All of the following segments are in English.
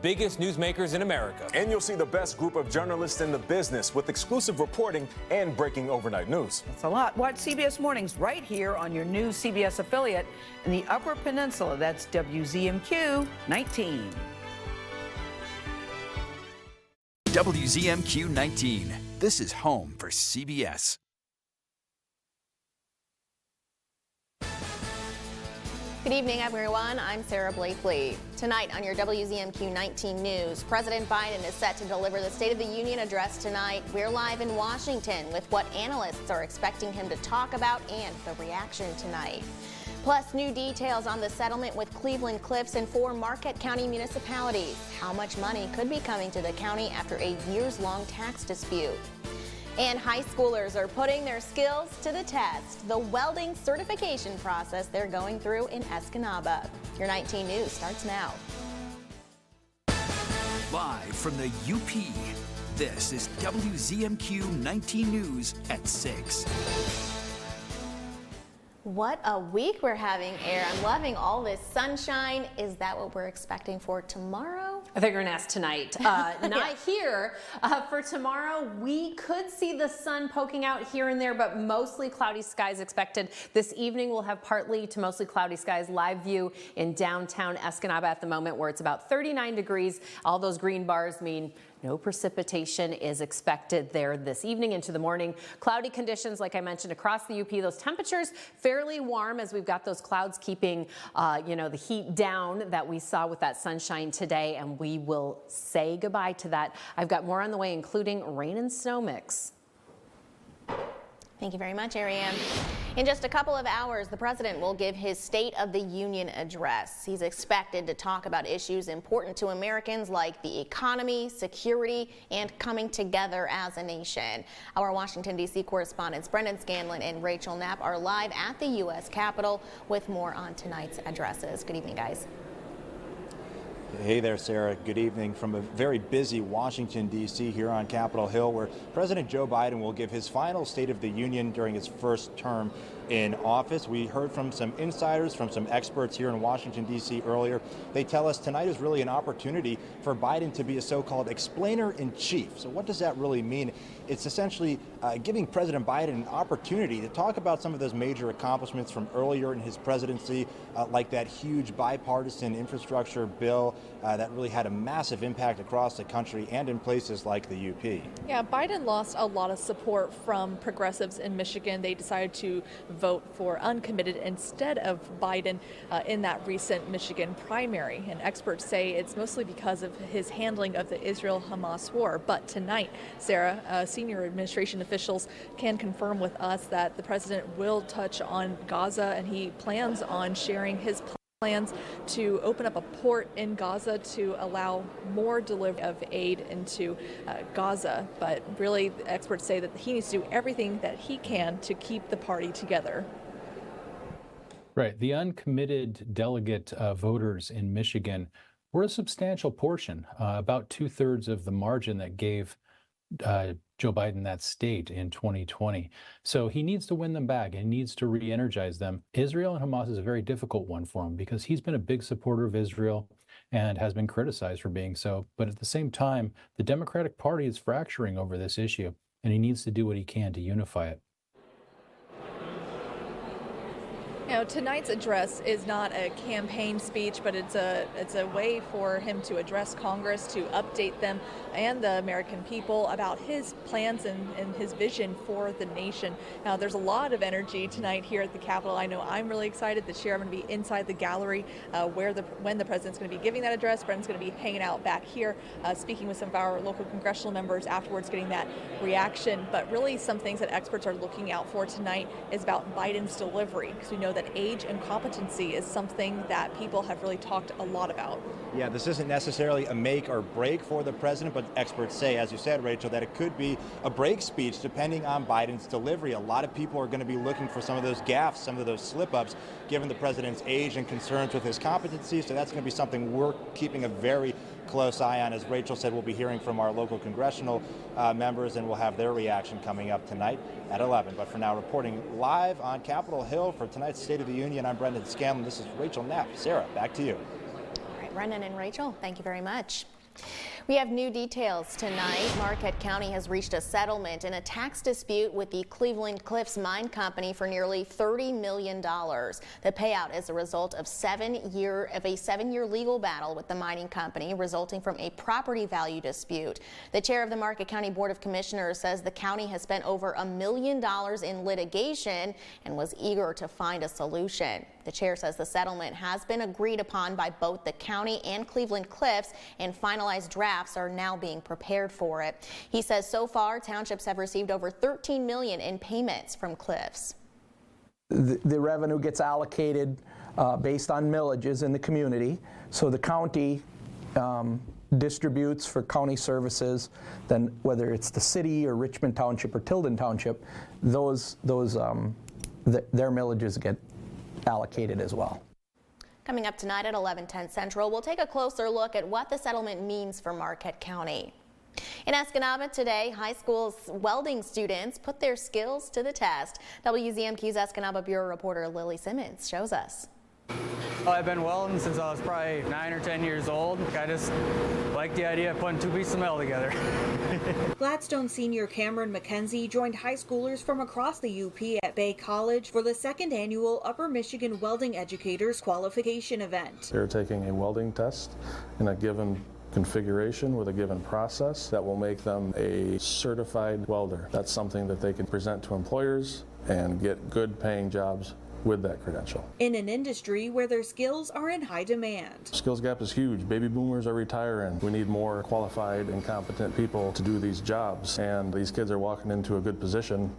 biggest newsmakers in America. And you'll see the best group of journalists in the business with exclusive reporting and breaking overnight news. That's a lot. Watch CBS Mornings right here on your new CBS affiliate in the Upper Peninsula. That's WZMQ 19. WZMQ 19. This is home for CBS. Good evening, everyone. I'm Sarah Blakely. Tonight on your WZMQ 19 News, President Biden is set to deliver the State of the Union address tonight. We're live in Washington with what analysts are expecting him to talk about and the reaction tonight. Plus, new details on the settlement with Cleveland Cliffs and 4 Marquette County municipalities. How much money could be coming to the county after a years-long tax dispute? And high schoolers are putting their skills to the test. The welding certification process they're going through in Escanaba. Your 19 News starts now. Live from the UP, this is WZMQ 19 News at 6. What a week we're having, Air. I'm loving all this sunshine. Is that what we're expecting for tomorrow? I think we're going to ask tonight. Not here. For tomorrow, we could see the sun poking out here and there, but mostly cloudy skies expected. This evening, we'll have partly to mostly cloudy skies. Live view in downtown Escanaba at the moment, where it's about 39 degrees. All those green bars mean no precipitation is expected there this evening into the morning. Cloudy conditions, like I mentioned, across the UP. Those temperatures fairly warm as we've got those clouds keeping, the heat down that we saw with that sunshine today. And we will say goodbye to that. I've got more on the way, including rain and snow mix. Thank you very much, Ariane. In just a couple of hours, the president will give his State of the Union address. He's expected to talk about issues important to Americans like the economy, security, and coming together as a nation. Our Washington, D.C. correspondents Brendan Scanlon and Rachel Knapp are live at the U.S. Capitol with more on tonight's addresses. Good evening, guys. Hey there, Sarah. Good evening from a very busy Washington, D.C. here on Capitol Hill, where President Joe Biden will give his final State of the Union during his first term in office. We heard from some insiders, from some experts here in Washington, D.C. earlier. They tell us tonight is really an opportunity for Biden to be a so-called explainer-in-chief. So what does that really mean? It's essentially giving President Biden an opportunity to talk about some of those major accomplishments from earlier in his presidency, like that huge bipartisan infrastructure bill that really had a massive impact across the country and in places like the UP. Yeah, Biden lost a lot of support from progressives in Michigan. They decided to vote for uncommitted instead of Biden in that recent Michigan primary. And experts say it's mostly because of his handling of the Israel-Hamas war. But tonight, Sarah, senior administration officials can confirm with us that the president will touch on Gaza, and he plans on sharing his plans to open up a port in Gaza to allow more delivery of aid into Gaza. But really, experts say that he needs to do everything that he can to keep the party together. Right. The uncommitted delegate voters in Michigan were a substantial portion, about 2/3 of the margin that gave Joe Biden that state in 2020. So he needs to win them back and needs to re-energize them. Israel and Hamas is a very difficult one for him because he's been a big supporter of Israel and has been criticized for being so. But at the same time, the Democratic Party is fracturing over this issue, and he needs to do what he can to unify it. You know, tonight's address is not a campaign speech, but it's a way for him to address Congress, to update them and the American people about his plans and his vision for the nation. Now, there's a lot of energy tonight here at the Capitol. I know I'm really excited this year. I'm going to be inside the gallery when the president's going to be giving that address. Brendan's going to be hanging out back here, speaking with some of our local congressional members afterwards, getting that reaction. But really, some things that experts are looking out for tonight is about Biden's delivery, because we know that age and competency is something that people have really talked a lot about. Yeah, this isn't necessarily a make or break for the president, but experts say, as you said, Rachel, that it could be a break speech depending on Biden's delivery. A lot of people are going to be looking for some of those gaffes, some of those slip-ups, given the president's age and concerns with his competency. So that's going to be something we're keeping a very close eye on. As Rachel said, we'll be hearing from our local congressional members, and we'll have their reaction coming up tonight at 11. But for now, reporting live on Capitol Hill for tonight's State of the Union, I'm Brendan Scanlon. This is Rachel Knapp. Sarah, back to you. All right, Brendan and Rachel, thank you very much. We have new details tonight. Marquette County has reached a settlement in a tax dispute with the Cleveland Cliffs Mine Company for nearly $30 million. The payout is a result of a seven-year legal battle with the mining company resulting from a property value dispute. The chair of the Marquette County Board of Commissioners says the county has spent over $1 million in litigation and was eager to find a solution. The chair says the settlement has been agreed upon by both the county and Cleveland Cliffs, and finalized drafts are now being prepared for it. He says so far townships have received over $13 million in payments from Cliffs. The revenue gets allocated based on millages in the community. So the county distributes for county services, then whether it's the city or Richmond Township or Tilden Township, their millages get allocated as well. Coming up tonight at 11:10 Central, we'll take a closer look at what the settlement means for Marquette County. In Escanaba today, high school welding students put their skills to the test. WZMQ's Escanaba Bureau reporter Lily Simmons shows us. Well, I've been welding since I was probably 9 or 10 years old. I just like the idea of putting two pieces of metal together. Gladstone senior Cameron McKenzie joined high schoolers from across the UP at Bay College for the second annual Upper Michigan Welding Educators Qualification event. They're taking a welding test in a given configuration with a given process that will make them a certified welder. That's something that they can present to employers and get good paying jobs with that credential. In an industry where their skills are in high demand. Skills gap is huge. Baby boomers are retiring. We need more qualified and competent people to do these jobs, and these kids are walking into a good position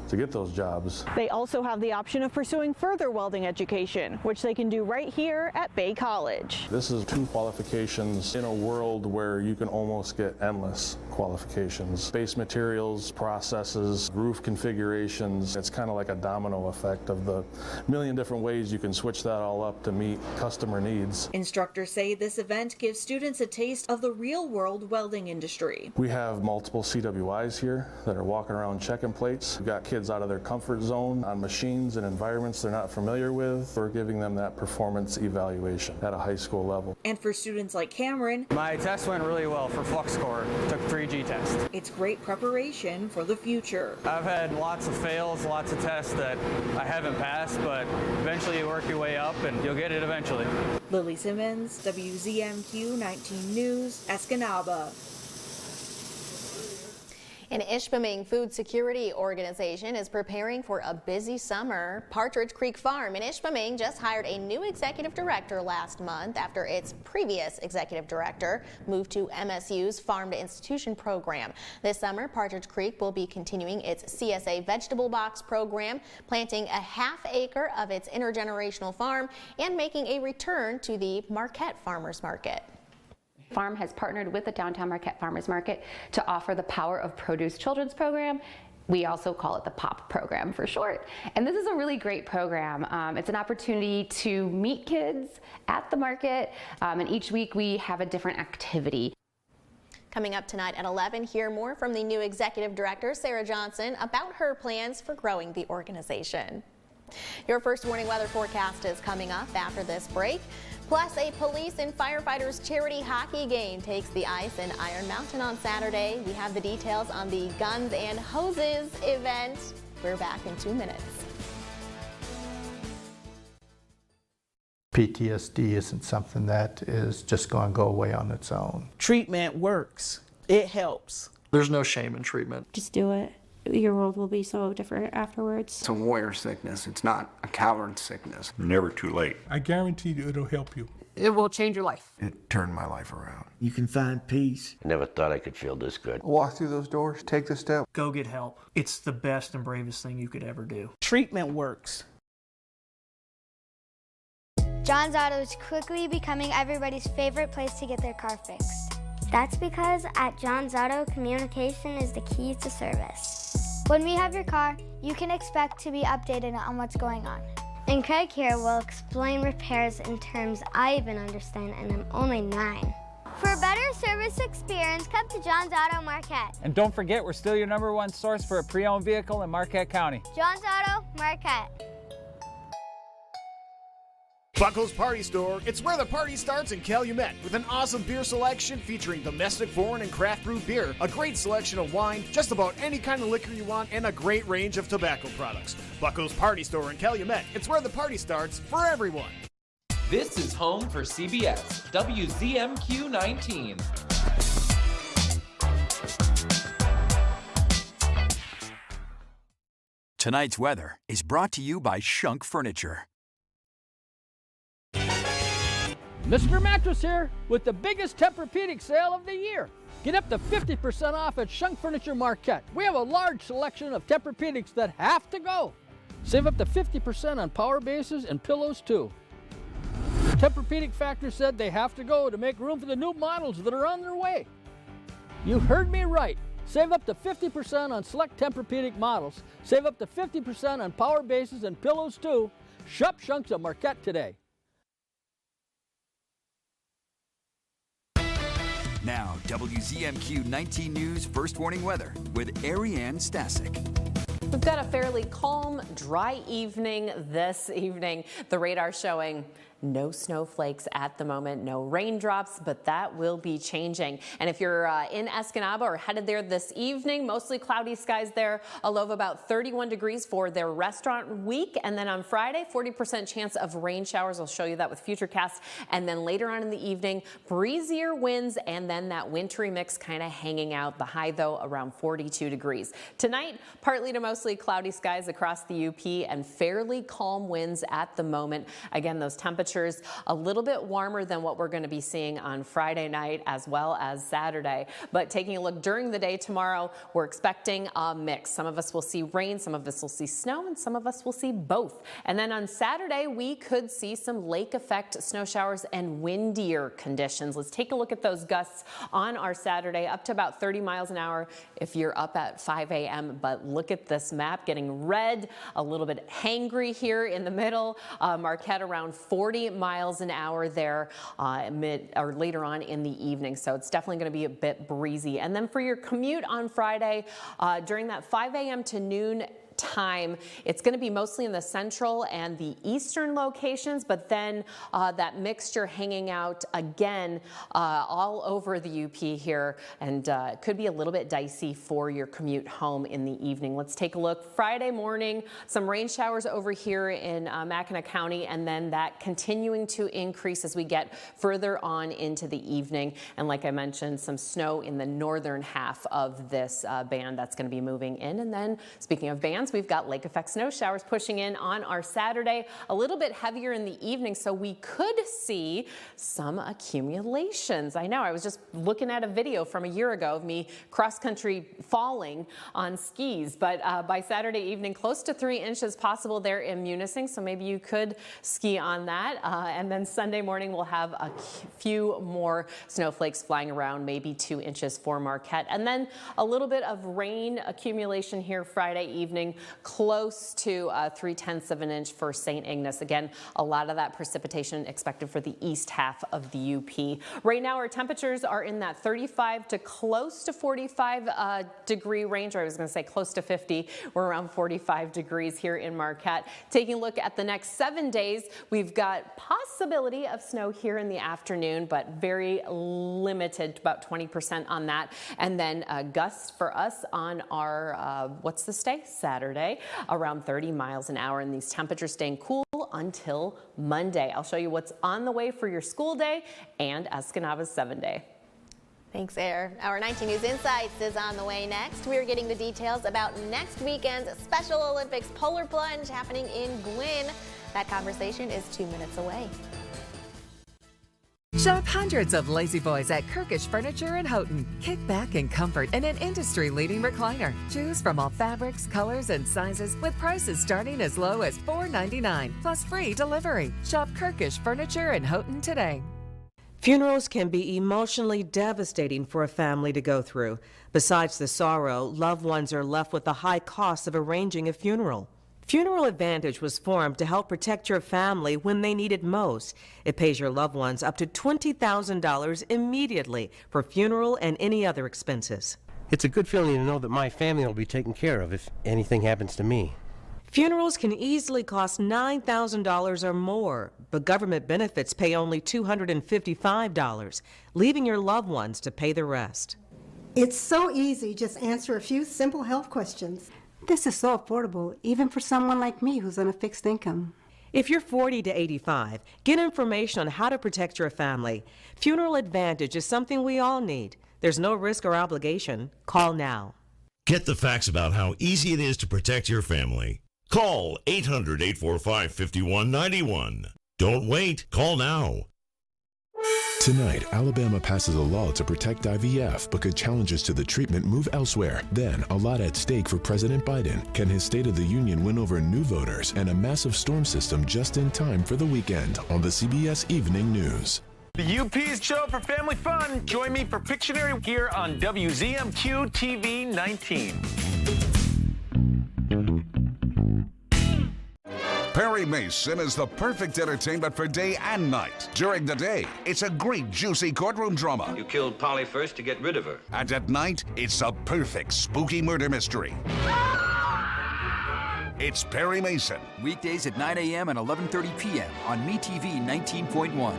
to get those jobs. They also have the option of pursuing further welding education, which they can do right here at Bay College. This is 2 qualifications in a world where you can almost get endless qualifications. Base materials, processes, roof configurations. It's kind of like a domino effect of the million different ways you can switch that all up to meet customer needs. Instructors say this event gives students a taste of the real-world welding industry. We have multiple CWIs here that are walking around checking plates. We've got kids out of their comfort zone on machines and environments they're not familiar with. We're giving them that performance evaluation at a high school level. And for students like Cameron, My test went really well for flux core. Took 3G test. it's great preparation for the future. I've had lots of fails, lots of tests that I haven't passed, but eventually you work your way up and you'll get it eventually. Lily Simmons, WZMQ 19 News, Escanaba. An Ishpeming food security organization is preparing for a busy summer. Partridge Creek Farm in Ishpeming just hired a new executive director last month after its previous executive director moved to MSU's Farm to Institution program. This summer, Partridge Creek will be continuing its CSA vegetable box program, planting a ½ acre of its intergenerational farm and making a return to the Marquette Farmers Market. Farm has partnered with the Downtown Marquette Farmers Market to offer the Power of Produce Children's Program. We also call it the POP program for short. And this is a really great program. It's an opportunity to meet kids at the market, and each week we have a different activity. Coming up tonight at 11, hear more from the new executive director, Sarah Johnson, about her plans for growing the organization. Your first warning weather forecast is coming up after this break. Plus, a police and firefighters charity hockey game takes the ice in Iron Mountain on Saturday. We have the details on the Guns and Hoses event. We're back in 2 minutes. PTSD isn't something that is just going to go away on its own. Treatment works. It helps. There's no shame in treatment. Just do it. Your world will be so different afterwards. It's a warrior sickness. It's not a coward sickness. Never too late. I guarantee you it'll help you. It will change your life. It turned my life around. You can find peace. Never thought I could feel this good. Walk through those doors, take the step. Go get help. It's the best and bravest thing you could ever do. Treatment works. John's Auto is quickly becoming everybody's favorite place to get their car fixed. That's because at John's Auto, communication is the key to service. When we have your car, you can expect to be updated on what's going on. And Craig here will explain repairs in terms I even understand, and I'm only 9. For a better service experience, come to John's Auto Marquette. And don't forget, we're still your #1 source for a pre-owned vehicle in Marquette County. John's Auto Marquette. Buckle's Party Store, it's where the party starts in Calumet, with an awesome beer selection featuring domestic, foreign, and craft brew beer, a great selection of wine, just about any kind of liquor you want, and a great range of tobacco products. Buckle's Party Store in Calumet, it's where the party starts for everyone. This is home for CBS, WZMQ 19. Tonight's weather is brought to you by Shunk Furniture. Mr. Mattress here with the biggest Tempur-Pedic sale of the year. Get up to 50% off at Shunk Furniture Marquette. We have a large selection of Tempur-Pedics that have to go. Save up to 50% on power bases and pillows too. Tempur-Pedic Factor said they have to go to make room for the new models that are on their way. You heard me right. Save up to 50% on select Tempur-Pedic models. Save up to 50% on power bases and pillows too. Shop Shunks at Marquette today. Now, WZMQ 19 News First Warning Weather with Ariane Stasek. We've got a fairly calm, dry evening this evening. The radar showing no snowflakes at the moment, no raindrops, but that will be changing. And if you're in Escanaba or headed there this evening, mostly cloudy skies there, a low of about 31 degrees for their restaurant week. And then on Friday, 40% chance of rain showers. I'll show you that with Futurecast. And then later on in the evening, breezier winds and then that wintry mix kind of hanging out. The high, though, around 42 degrees. Tonight, partly to mostly cloudy skies across the UP and fairly calm winds at the moment. Again, those temperatures a little bit warmer than what we're going to be seeing on Friday night as well as Saturday. But taking a look during the day tomorrow, we're expecting a mix. Some of us will see rain, some of us will see snow, and some of us will see both. And then on Saturday, we could see some lake effect snow showers and windier conditions. Let's take a look at those gusts on our Saturday, up to about 30 miles an hour if you're up at 5 a.m. But look at this map getting red, a little bit hangry here in the middle. Marquette around 40 miles an hour there later on in the evening. So it's definitely going to be a bit breezy. And then for your commute on Friday, during that 5 a.m. to noon time, it's going to be mostly in the central and the eastern locations, but then that mixture hanging out again all over the UP here, and it could be a little bit dicey for your commute home in the evening. Let's take a look. Friday morning, some rain showers over here in Mackinac County, and then that continuing to increase as we get further on into the evening. And like I mentioned, some snow in the northern half of this band that's going to be moving in. And then speaking of bands, we've got lake effect snow showers pushing in on our Saturday, a little bit heavier in the evening, so we could see some accumulations. I know, I was just looking at a video from a year ago of me cross-country falling on skis, but by Saturday evening, close to 3 inches possible there in Munising, so maybe you could ski on that. And then Sunday morning, we'll have a few more snowflakes flying around, maybe 2 inches for Marquette. And then a little bit of rain accumulation here Friday evening, close to 0.3 of an inch for St. Ignace. Again, a lot of that precipitation expected for the east half of the UP. Right now, our temperatures are in that 35 to close to 45 degree range, or I was going to say close to 50. We're around 45 degrees here in Marquette. Taking a look at the next 7 days, we've got possibility of snow here in the afternoon, but very limited, about 20% on that. And then gusts for us on our, what's this day? Saturday, around 30 miles an hour, and these temperatures staying cool until Monday. I'll show you what's on the way for your school day and Escanava's 7-day. Thanks, Air. Our 19 News Insights is on the way next. We're getting the details about next weekend's Special Olympics polar plunge happening in Gwin. That conversation is 2 minutes away. Shop hundreds of Lazy Boys at Kirkish Furniture in Houghton. Kick back in comfort in an industry-leading recliner. Choose from all fabrics, colors, and sizes with prices starting as low as $4.99 plus free delivery. Shop Kirkish Furniture in Houghton today. Funerals can be emotionally devastating for a family to go through. Besides the sorrow, loved ones are left with the high cost of arranging a funeral. Funeral Advantage was formed to help protect your family when they need it most. It pays your loved ones up to $20,000 immediately for funeral and any other expenses. It's a good feeling to know that my family will be taken care of if anything happens to me. Funerals can easily cost $9,000 or more, but government benefits pay only $255, leaving your loved ones to pay the rest. It's so easy. Just answer a few simple health questions. This is so affordable, even for someone like me who's on a fixed income. If you're 40 to 85, get information on how to protect your family. Funeral Advantage is something we all need. There's no risk or obligation. Call now. Get the facts about how easy it is to protect your family. Call 800-845-5191. Don't wait. Call now. Tonight, Alabama passes a law to protect IVF, but could challenges to the treatment move elsewhere? Then, a lot at stake for President Biden. Can his State of the Union win over new voters and a massive storm system just in time for the weekend on the CBS Evening News? The UP's show for family fun. Join me for Pictionary here on WZMQ TV 19. Perry Mason is the perfect entertainment for day and night. During the day, it's a great, juicy courtroom drama. You killed Polly first to get rid of her. And at night, it's a perfect, spooky murder mystery. It's Perry Mason. Weekdays at 9 a.m. and 11:30 p.m. on MeTV 19.1.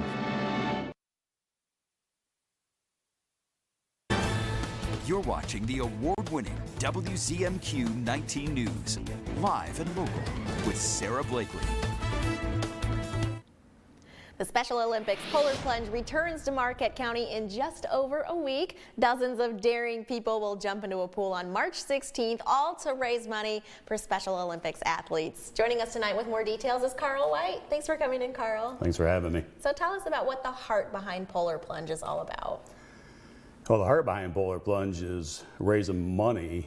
You're watching the award-winning WZMQ 19 News, live and local with Sarah Blakely. The Special Olympics polar plunge returns to Marquette County in just over a week. Dozens of daring people will jump into a pool on March 16th, all to raise money for Special Olympics athletes. Joining us tonight with more details is Carl White. Thanks for coming in, Carl. Thanks for having me. So tell us about what the heart behind polar plunge is all about. Well, the heart behind Polar Plunge is raising money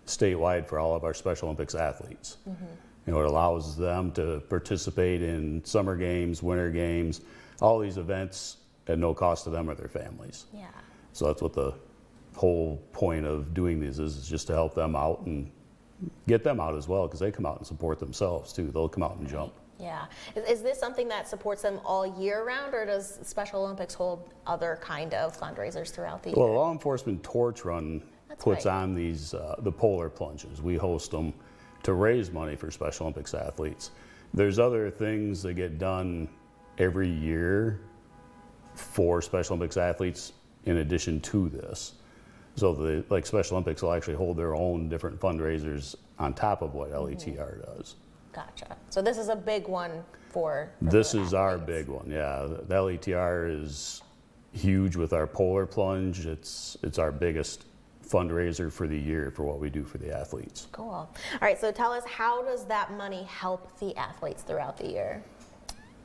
statewide for all of our Special Olympics athletes. You know, it allows them to participate in summer games, winter games, all these events at no cost to them or their families. Yeah. So that's what the whole point of doing these is just to help them out and get them out as well, because they come out and support themselves too. They'll come out and jump. Yeah. Is this something that supports them all year round, or does Special Olympics hold other kind of fundraisers throughout the year? Well, Law Enforcement Torch Run puts on these the polar plunges. We host them to raise money for Special Olympics athletes. There's other things that get done every year for Special Olympics athletes in addition to this. So like Special Olympics will actually hold their own different fundraisers on top of what LETR does. Gotcha. So this is a big one for this is our big one, yeah. The LETR is huge with our polar plunge. It's our biggest fundraiser for the year for what we do for the athletes. Cool. All right, so tell us, how does that money help the athletes throughout the year?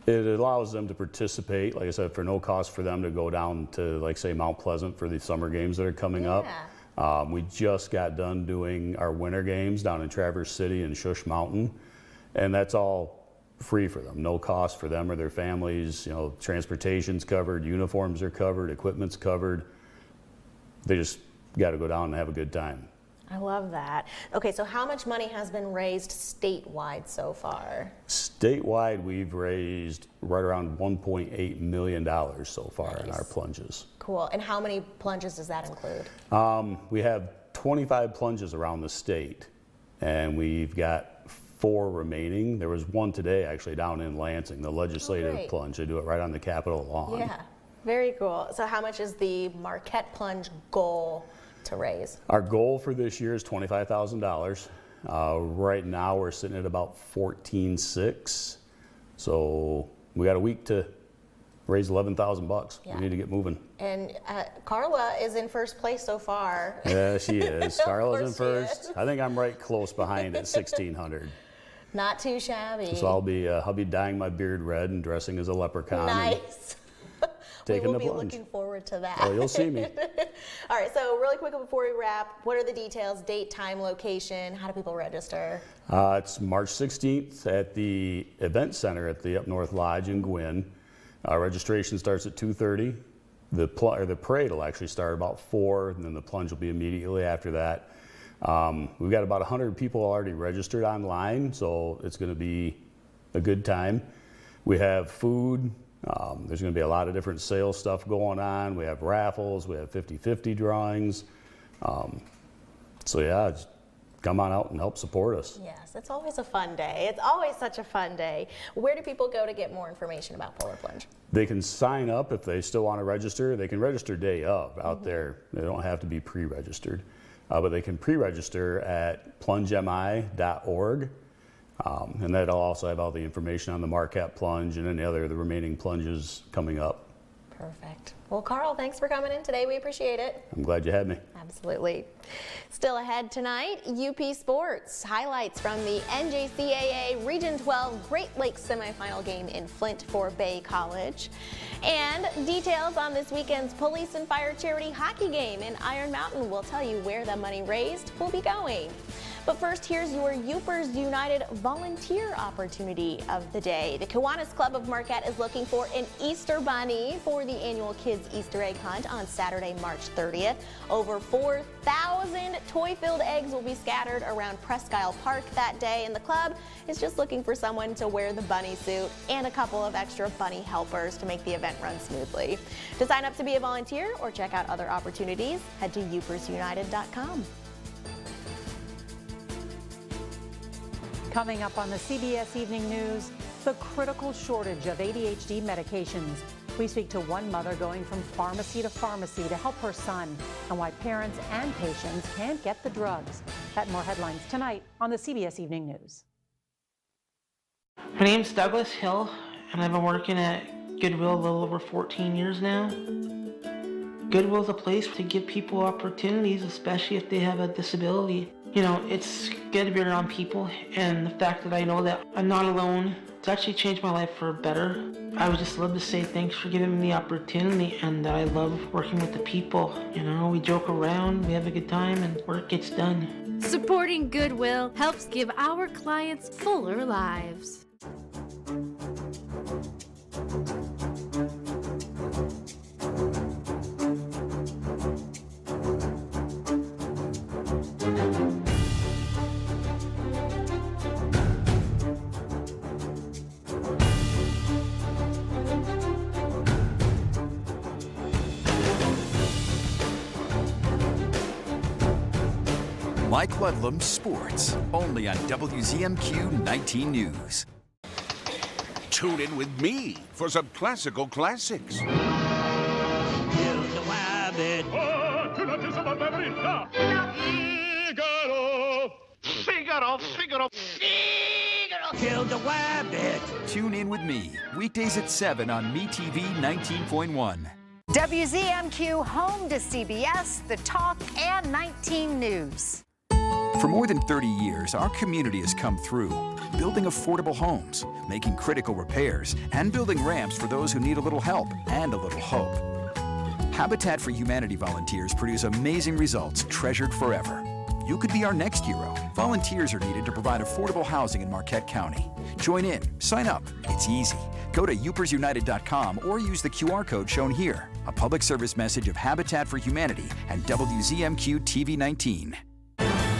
It allows them to participate, like I said, for no cost for them to go down to, like, say, Mount Pleasant for the summer games that are coming up. We just got done doing our winter games down in Traverse City and Shush Mountain. And that's all free for them, no cost for them or their families. You know, transportation's covered, uniforms are covered, equipment's covered. They just got to go down and have a good time. I love that. Okay, so how much money has been raised statewide so far? Statewide, we've raised right around $1.8 million so far in our plunges. Cool. And how many plunges does that include? We have 25 plunges around the state, and we've got 4 remaining. There was one today actually down in Lansing, the legislative plunge. They do it right on the Capitol lawn. Yeah, very cool. So how much is the Marquette plunge goal to raise? Our goal for this year is $25,000. Right now we're sitting at about $14,600. So we got a week to raise $11,000. Yeah. We need to get moving. And Carla is in first place so far. Yeah, she is. Carla's in first. I think I'm right close behind at $1,600. Not too shabby. So I'll be dyeing my beard red and dressing as a leprechaun. Nice. Taking we will the be plunge. looking forward to that. Oh, you'll see me. All right, so really quickly before we wrap, what are the details, date, time, location? How do people register? It's March 16th at the event center at the Up North Lodge in Gwynn. Registration starts at 2:30. The parade will actually start about 4, and then the plunge will be immediately after that. We've got about 100 people already registered online, so it's going to be a good time. We have food. There's going to be a lot of different sales stuff going on. We have raffles. We have 50-50 drawings. So yeah, just come on out and help support us. Yes, it's always a fun day. It's always such a fun day. Where do people go to get more information about Polar Plunge? They can sign up if they still want to register. They can register day of out there. They don't have to be pre-registered, but they can pre-register at plungemi.org. And that'll also have all the information on the Marquette Plunge and any other of the remaining plunges coming up. Perfect. Well, Carl, thanks for coming in today. We appreciate it. I'm glad you had me. Absolutely. Still ahead tonight, UP Sports. Highlights from the NJCAA Region 12 Great Lakes semifinal game in Flint for Bay College. And details on this weekend's Police and Fire Charity hockey game in Iron Mountain will tell you where the money raised will be going. But first, here's your Upers United volunteer opportunity of the day. The Kiwanis Club of Marquette is looking for an Easter bunny for the annual Kids Easter egg hunt on Saturday, March 30th. Over 4,000 toy-filled eggs will be scattered around Presque Isle Park that day, and the club is just looking for someone to wear the bunny suit and a couple of extra bunny helpers to make the event run smoothly. To sign up to be a volunteer or check out other opportunities, head to upersunited.com. Coming up on the CBS Evening News, the critical shortage of ADHD medications. We speak to one mother going from pharmacy to pharmacy to help her son, and why parents and patients can't get the drugs. That and more headlines tonight on the CBS Evening News. My name's Douglas Hill, and I've been working at Goodwill a little over 14 years now. Goodwill's a place to give people opportunities, especially if they have a disability. You know, it's good to be around people, and the fact that I know that I'm not alone, it's actually changed my life for better. I would just love to say thanks for giving me the opportunity, and that I love working with the people. You know, we joke around, we have a good time, and work gets done. Supporting Goodwill helps give our clients fuller lives. Mike Ludlum Sports, only on WZMQ 19 News. Tune in with me for some classical classics. Kill the rabbit. Tune in with me, weekdays at 7 on MeTV 19.1. WZMQ home to CBS, The Talk, and 19 News. For more than 30 years, our community has come through, building affordable homes, making critical repairs, and building ramps for those who need a little help and a little hope. Habitat for Humanity volunteers produce amazing results treasured forever. You could be our next hero. Volunteers are needed to provide affordable housing in Marquette County. Join in, sign up, it's easy. Go to upersunited.com or use the QR code shown here. A public service message of Habitat for Humanity and WZMQ TV 19.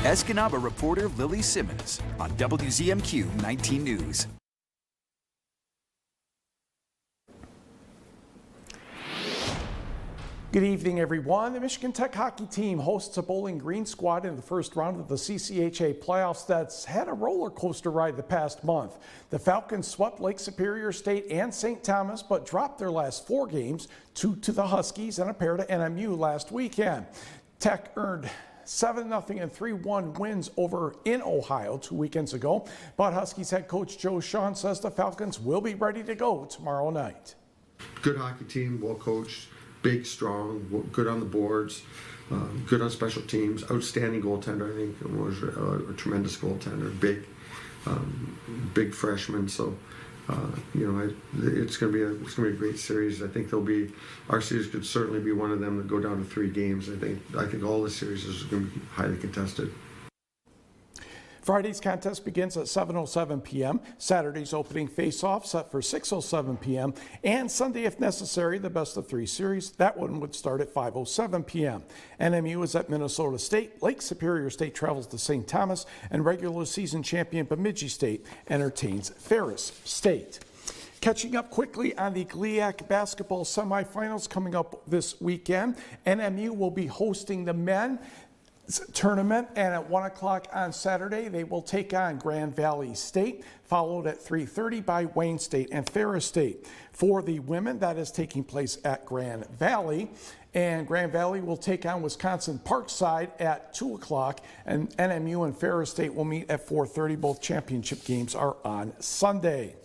Escanaba reporter Lily Simmons on WZMQ 19 News. Good evening, everyone. The Michigan Tech hockey team hosts a Bowling Green squad in the first round of the CCHA playoffs that's had a roller coaster ride the past month. The Falcons swept Lake Superior State and St. Thomas, but dropped their last 4 games, 2 to the Huskies and a pair to NMU last weekend. Tech earned 7-0 and 3-1 wins over in Ohio 2 weekends ago, but Huskies head coach Joe Shawn says the Falcons will be ready to go tomorrow night. Good hockey team, well coached. Big, strong, good on the boards, good on special teams, outstanding goaltender. I think was a tremendous goaltender, big freshman. So, it's going to be a great series. I think our series could certainly be one of them that go down to 3 games. I think all the series is going to be highly contested. Friday's contest begins at 7:07 p.m. Saturday's opening face-off set for 6:07 p.m. And Sunday, if necessary, the best of 3 series. That one would start at 5:07 p.m. NMU is at Minnesota State. Lake Superior State travels to St. Thomas, and regular season champion Bemidji State entertains Ferris State. Catching up quickly on the GLIAC basketball semifinals coming up this weekend. NMU will be hosting the men. tournament, and at 1 o'clock on Saturday they will take on Grand Valley State, followed at 3:30 by Wayne State and Ferris State. For the women, that is taking place at Grand Valley, and Grand Valley will take on Wisconsin Parkside at 2 o'clock, and NMU and Ferris State will meet at 4:30. Both championship games are on Sunday.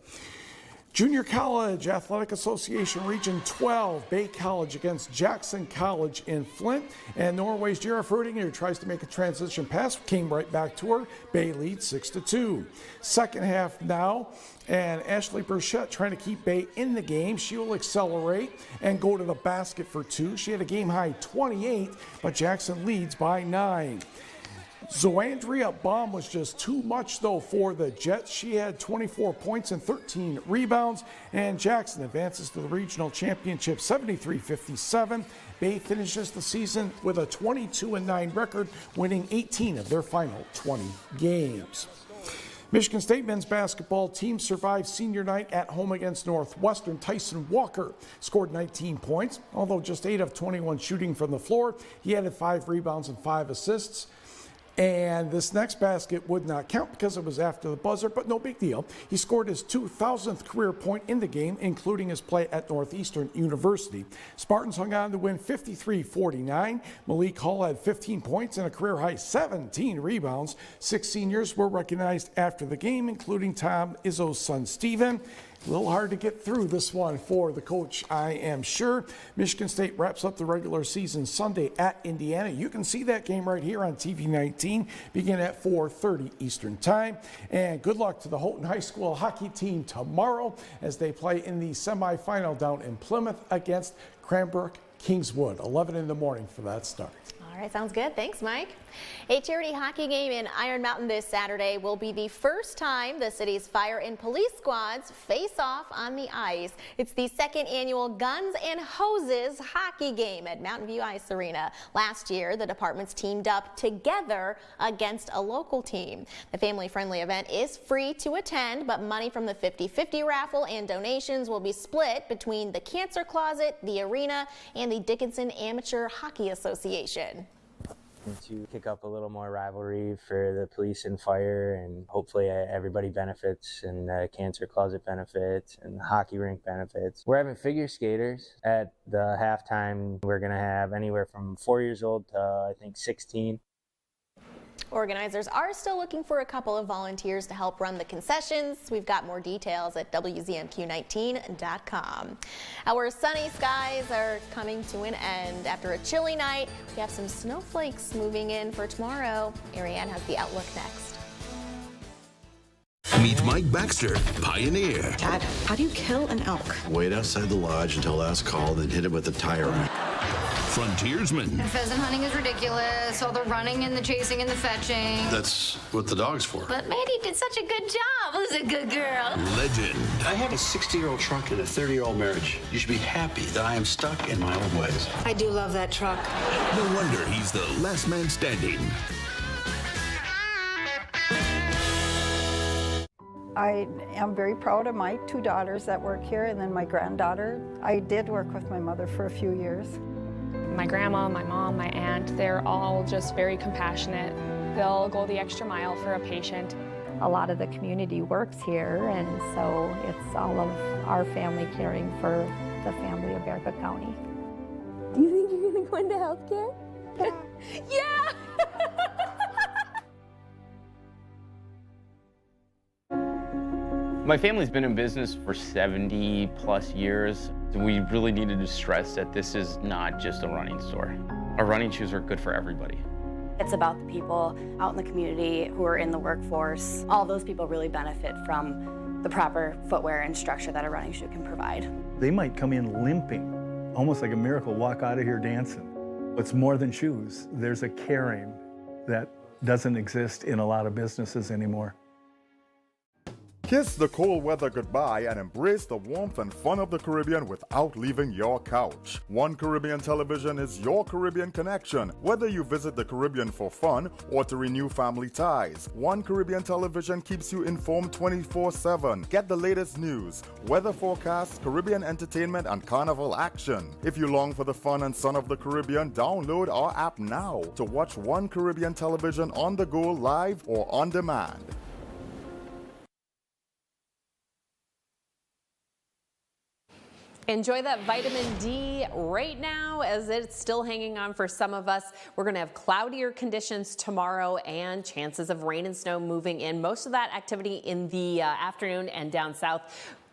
Junior College Athletic Association Region 12, Bay College against Jackson College in Flint. And Norway's Jera Frudinger tries to make a transition pass, came right back to her. Bay leads 6-2. Second half now, and Ashley Burchett trying to keep Bay in the game. She will accelerate and go to the basket for 2. She had a game-high 28, but Jackson leads by 9. Zoandria Baum was just too much, though, for the Jets. She had 24 points and 13 rebounds, and Jackson advances to the regional championship 73-57. Bay finishes the season with a 22-9 record, winning 18 of their final 20 games. Michigan State men's basketball team survived senior night at home against Northwestern. Tyson Walker scored 19 points, although just 8 of 21 shooting from the floor. He added 5 rebounds and 5 assists. And this next basket would not count because it was after the buzzer, but no big deal. He scored his 2,000th career point in the game, including his play at Northeastern University. Spartans hung on to win 53-49. Malik Hall had 15 points and a career-high 17 rebounds. 6 seniors were recognized after the game, including Tom Izzo's son, Steven. A little hard to get through this one for the coach, I am sure. Michigan State wraps up the regular season Sunday at Indiana. You can see that game right here on TV 19, begin at 4:30 Eastern Time. And good luck to the Houghton High School hockey team tomorrow as they play in the semifinal down in Plymouth against Cranbrook Kingswood. 11 in the morning for that start. All right, sounds good. Thanks, Mike. A charity hockey game in Iron Mountain this Saturday will be the first time the city's fire and police squads face off on the ice. It's the second annual Guns and Hoses hockey game at Mountain View Ice Arena. Last year, the departments teamed up together against a local team. The family-friendly event is free to attend, but money from the 50-50 raffle and donations will be split between the Cancer Closet, the arena, and the Dickinson Amateur Hockey Association. To kick up a little more rivalry for the police and fire, and hopefully everybody benefits, and the Cancer Closet benefits, and the hockey rink benefits. We're having figure skaters at the halftime. We're going to have anywhere from 4 years old to I think 16. Organizers are still looking for a couple of volunteers to help run the concessions. We've got more details at WZMQ19.com. Our sunny skies are coming to an end. After a chilly night, we have some snowflakes moving in for tomorrow. Ariane has the outlook next. Meet Mike Baxter, pioneer. Dad, how do you kill an elk? Wait outside the lodge until last call, then hit it with a tire iron. Frontiersman. Pheasant hunting is ridiculous, all the running and the chasing and the fetching. That's what the dog's for. But Maddie did such a good job. Who's a good girl? Legend. I have a 60-year-old truck and a 30-year-old marriage. You should be happy that I am stuck in my old ways. I do love that truck. No wonder he's the last man standing. I am very proud of my 2 daughters that work here, and then my granddaughter. I did work with my mother for a few years. My grandma, my mom, my aunt, they're all just very compassionate. They'll go the extra mile for a patient. A lot of the community works here, and so it's all of our family caring for the family of Bearcook County. Do you think you're going to go into healthcare? Yeah! My family's been in business for 70 plus years. We really needed to stress that this is not just a running store. Our running shoes are good for everybody. It's about the people out in the community who are in the workforce. All those people really benefit from the proper footwear and structure that a running shoe can provide. They might come in limping, almost like a miracle, walk out of here dancing. It's more than shoes. There's a caring that doesn't exist in a lot of businesses anymore. Kiss the cold weather goodbye and embrace the warmth and fun of the Caribbean without leaving your couch. One Caribbean Television is your Caribbean connection. Whether you visit the Caribbean for fun or to renew family ties, One Caribbean Television keeps you informed 24/7. Get the latest news, weather forecasts, Caribbean entertainment, and carnival action. If you long for the fun and sun of the Caribbean, download our app now to watch One Caribbean Television on the go, live or on demand. Enjoy that vitamin D right now as it's still hanging on for some of us. We're going to have cloudier conditions tomorrow and chances of rain and snow moving in. Most of that activity in the afternoon and down south.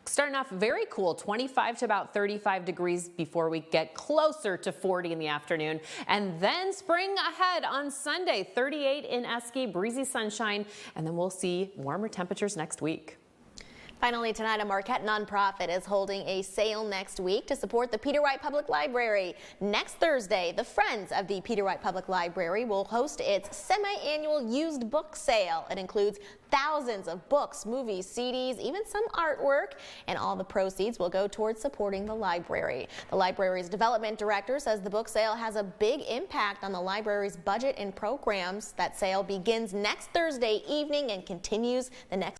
Starting off very cool, 25 to about 35 degrees before we get closer to 40 in the afternoon. And then spring ahead on Sunday, 38 in Esqui, breezy sunshine, and then we'll see warmer temperatures next week. Finally tonight, a Marquette nonprofit is holding a sale next week to support the Peter White Public Library. Next Thursday, the Friends of the Peter White Public Library will host its semi-annual used book sale. It includes thousands of books, movies, CDs, even some artwork, and all the proceeds will go towards supporting the library. The library's development director says the book sale has a big impact on the library's budget and programs. That sale begins next Thursday evening and continues the next